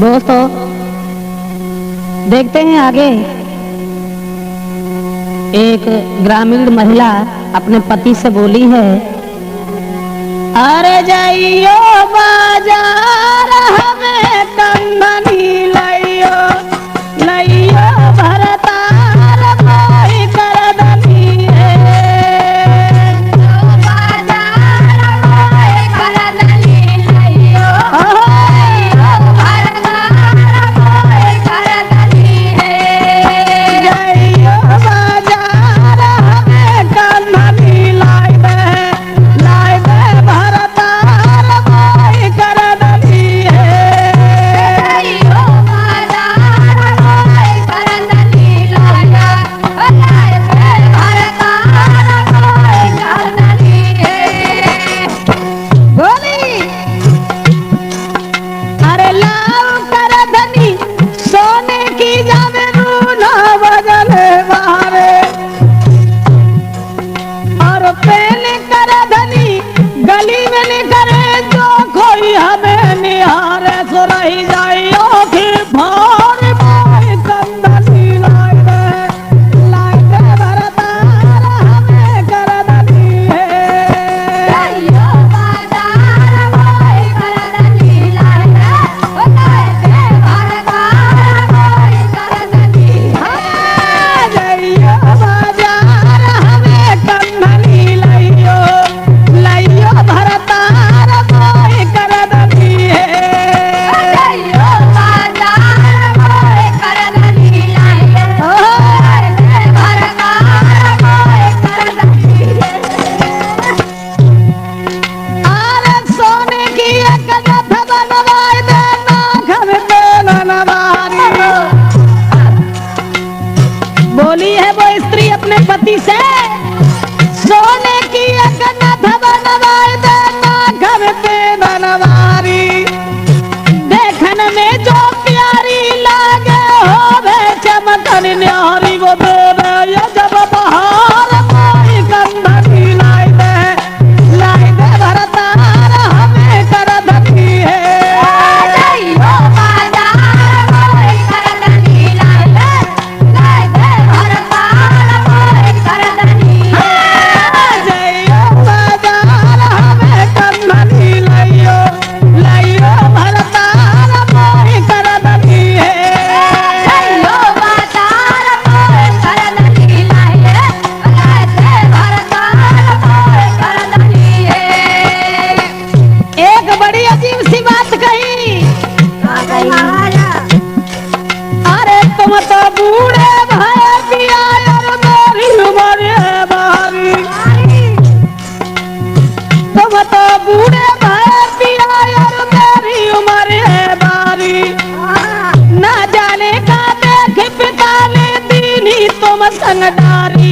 दोस्तों देखते हैं आगे। एक ग्रामीण महिला अपने पति से बोली है, अरे जाइयो बाजार हमें कंगनी लइयो लइयो भरतार मोहि कर दनी बोली है वो स्त्री अपने पति से, सोने की एक नथ बनवाई देना घर पे बनवारी, देखने में जो प्यारी लागे हो वे चमकन न्यारी, वो दे दे ये जब बहार कोई कंधनी लाई दे भरतार हमें कर दनी है। अरे तुम तो बूढ़े भय पिया और मेरी उम्र है बारी, तुम तो बूढ़े भय पिया और मेरी उम्र है बारी, न जाने का देख पिता ने दीनी तुम संगदारी।